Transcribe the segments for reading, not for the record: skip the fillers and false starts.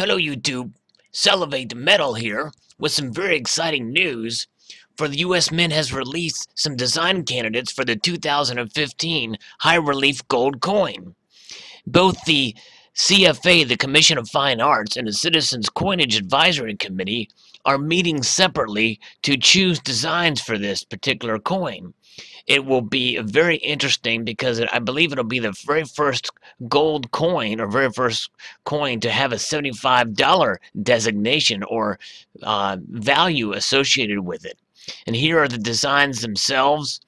Hello YouTube, Salivate Metal here with some very exciting news. For the US Mint has released some design candidates for the 2015 High Relief Gold Coin. Both the CFA, the Commission of Fine Arts, and the Citizens Coinage Advisory Committee are meeting separately to choose designs for this particular coin. It will be very interesting because I believe it'll be the very first gold coin or very first coin to have a $75 designation or value associated with it. And here are the designs themselves.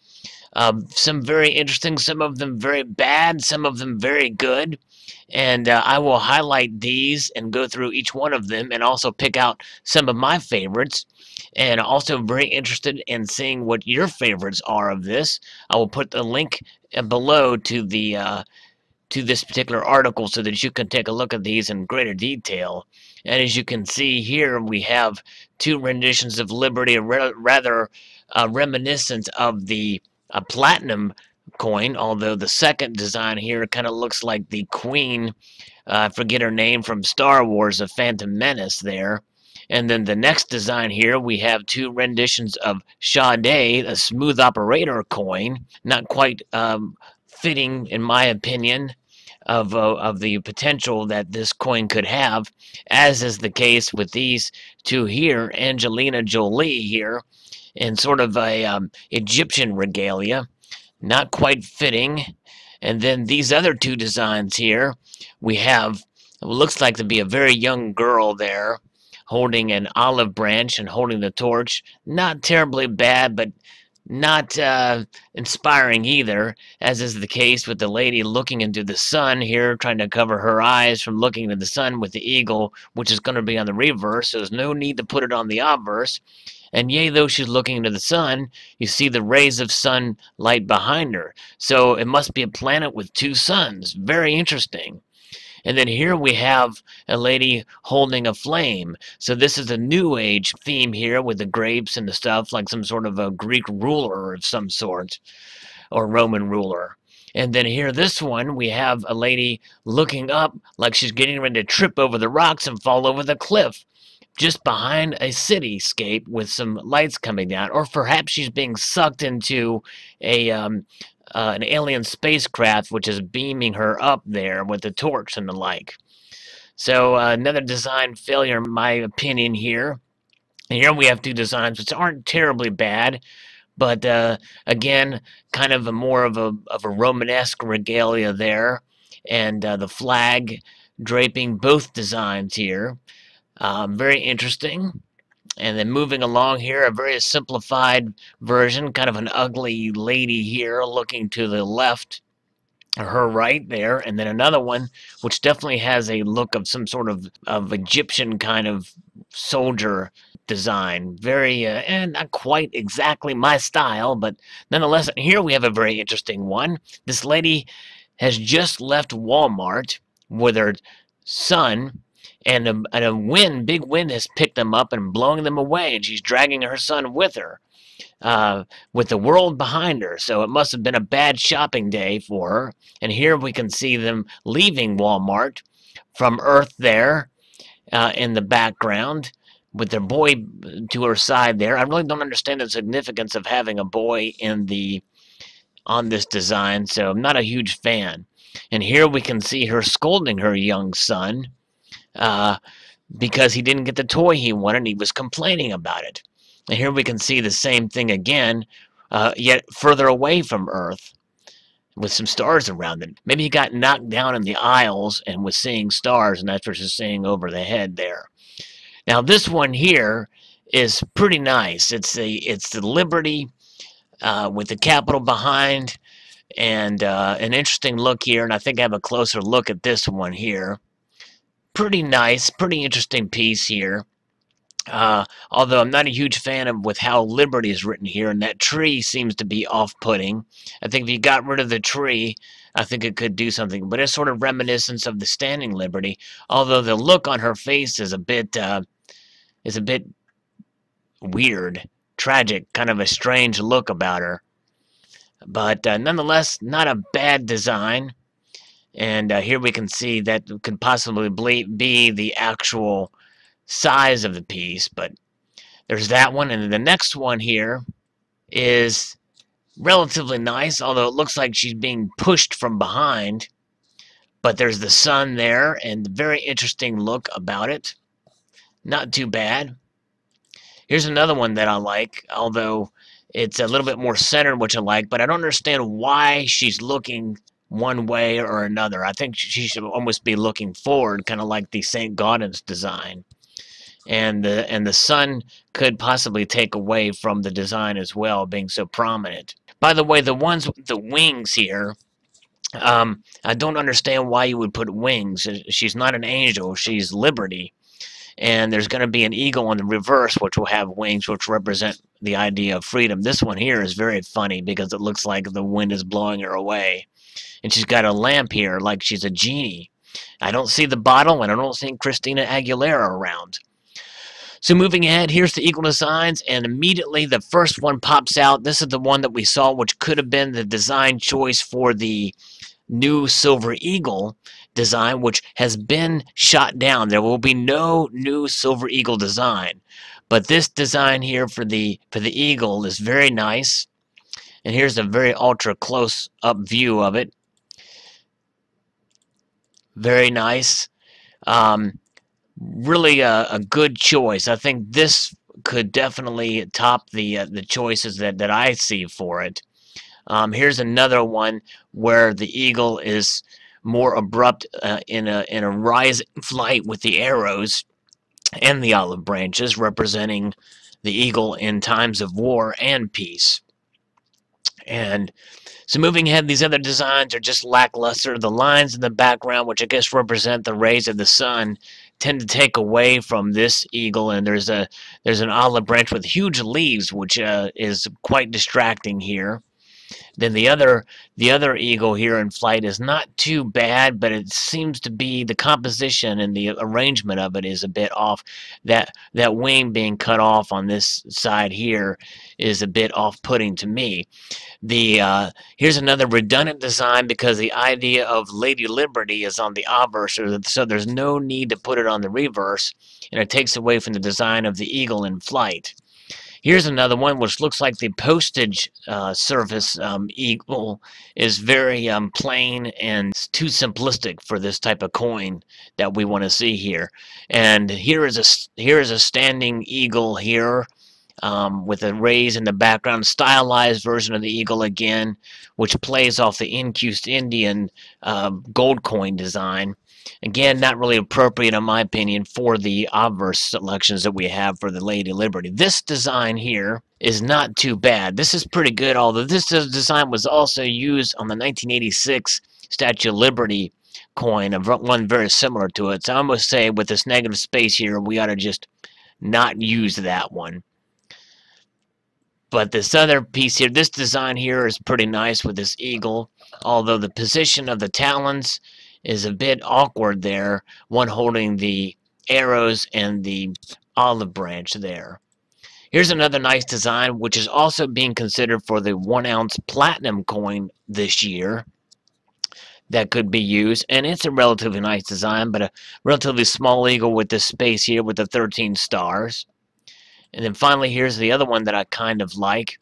Some very interesting, some of them very bad, some of them very good. And I will highlight these and go through each one of them and also pick out some of my favorites. And also very interested in seeing what your favorites are of this. I will put the link below to this particular article so that you can take a look at these in greater detail. And as you can see here, we have two renditions of Liberty, rather reminiscent of the platinum coin, although the second design here kind of looks like the Queen, I forget her name, from Star Wars, The Phantom Menace there. And then the next design here, we have two renditions of Sade, a smooth operator coin, not quite fitting, in my opinion, of the potential that this coin could have, as is the case with these two here, Angelina Jolie here, in sort of a Egyptian regalia, not quite fitting. And then these other two designs here, we have, it looks like to be a very young girl there, holding an olive branch and holding the torch. Not terribly bad, but not inspiring either, as is the case with the lady looking into the sun here, trying to cover her eyes from looking into the sun with the eagle, which is going to be on the reverse, so there's no need to put it on the obverse. And yea, though she's looking into the sun, you see the rays of sunlight behind her. So it must be a planet with two suns. Very interesting. And then here we have a lady holding a flame. So this is a New Age theme here with the grapes and the stuff, like some sort of a Greek ruler of some sort, or Roman ruler. And then here, this one, we have a lady looking up like she's getting ready to trip over the rocks and fall over the cliff, just behind a cityscape with some lights coming down. Or perhaps she's being sucked into an alien spacecraft which is beaming her up there with the torch and the like. So another design failure in my opinion here. And here we have two designs which aren't terribly bad, but again, kind of more of a Romanesque regalia there, and the flag draping both designs here. Very interesting. And then moving along here, a very simplified version, kind of an ugly lady here looking to the left, or her right there, and then another one which definitely has a look of some sort of Egyptian kind of soldier design. Very, and not quite exactly my style, but nonetheless, here we have a very interesting one. This lady has just left Walmart with her son, and a big wind has picked them up and blowing them away, and she's dragging her son with her, with the world behind her. So it must have been a bad shopping day for her. And here we can see them leaving Walmart from Earth there, in the background, with their boy to her side there. I really don't understand the significance of having a boy on this design, so I'm not a huge fan. And here we can see her scolding her young son, because he didn't get the toy he wanted, and he was complaining about it. And here we can see the same thing again, yet further away from Earth, with some stars around it. Maybe he got knocked down in the aisles and was seeing stars, and that's what she's seeing over the head there. Now this one here is pretty nice. It's the Liberty, with the Capitol behind, and an interesting look here. And I think I have a closer look at this one here. Pretty nice, pretty interesting piece here. Although I'm not a huge fan of with how Liberty is written here, and that tree seems to be off-putting. I think if you got rid of the tree, I think it could do something. But it's sort of reminiscent of the Standing Liberty, although the look on her face is a bit weird, tragic, kind of a strange look about her. But nonetheless, not a bad design. And here we can see that could possibly be the actual size of the piece, but there's that one. And then the next one here is relatively nice, although it looks like she's being pushed from behind. But there's the sun there, and very interesting look about it. Not too bad. Here's another one that I like, although it's a little bit more centered, which I like, but I don't understand why she's looking one way or another. I think she should almost be looking forward, kind of like the St. Gaudens design. And the sun could possibly take away from the design as well, being so prominent. By the way, the ones with the wings here, I don't understand why you would put wings. She's not an angel, she's Liberty. And there's going to be an eagle on the reverse, which will have wings, which represent the idea of freedom. This one here is very funny because it looks like the wind is blowing her away. And she's got a lamp here like she's a genie. I don't see the bottle, and I don't see Christina Aguilera around. So moving ahead, here's the eagle designs, and immediately the first one pops out. This is the one that we saw, which could have been the design choice for the new Silver Eagle design, which has been shot down. There will be no new Silver Eagle design. But this design here for the eagle is very nice. And here's a very ultra close up view of it. Very nice. Really a good choice. I think this could definitely top the choices that I see for it. Here's another one where the eagle is more abrupt in a rising flight with the arrows and the olive branches, representing the eagle in times of war and peace. And so moving ahead, these other designs are just lackluster. The lines in the background, which I guess represent the rays of the sun, tend to take away from this eagle, and there's an olive branch with huge leaves, which is quite distracting here. Then the other eagle here in flight is not too bad, but it seems to be the composition and the arrangement of it is a bit off. That wing being cut off on this side here is a bit off-putting to me. Here's another redundant design because the idea of Lady Liberty is on the obverse, so there's no need to put it on the reverse, and it takes away from the design of the eagle in flight. Here's another one which looks like the postage service eagle is very plain and too simplistic for this type of coin that we want to see here. And here is a standing eagle here with a rays in the background, stylized version of the eagle again, which plays off the Incused Indian gold coin design. Again, not really appropriate, in my opinion, for the obverse selections that we have for the Lady Liberty. This design here is not too bad. This is pretty good, although this design was also used on the 1986 Statue of Liberty coin, of one very similar to it. So I must say, with this negative space here, we ought to just not use that one. But this other piece here, this design here is pretty nice with this eagle, although the position of the talons is a bit awkward there, one holding the arrows and the olive branch there. Here's another nice design, which is also being considered for the 1-ounce platinum coin this year that could be used, and it's a relatively nice design, but a relatively small eagle with this space here with the 13 stars. And then finally, here's the other one that I kind of like.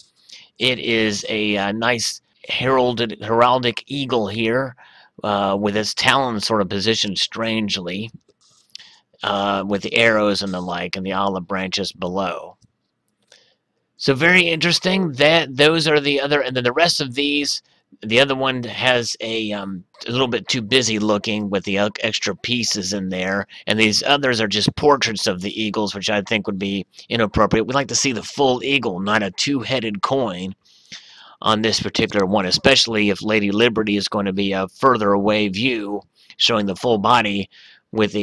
It is a nice heraldic eagle here, with its talons sort of positioned strangely, with the arrows and the like, and the olive branches below. So very interesting. Those are the other, and then the rest of these. The other one has a little bit too busy looking with the extra pieces in there, and these others are just portraits of the eagles, which I think would be inappropriate. We'd like to see the full eagle, not a two-headed coin on this particular one, especially if Lady Liberty is going to be a further away view showing the full body with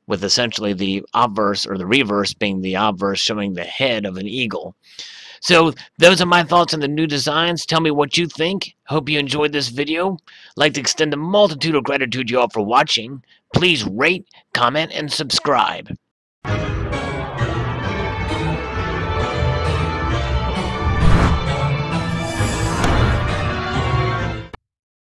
essentially the obverse or the reverse being the obverse showing the head of an eagle. So those are my thoughts on the new designs. Tell me what you think. Hope you enjoyed this video. I'd like to extend a multitude of gratitude to you all for watching. Please rate, comment, and subscribe.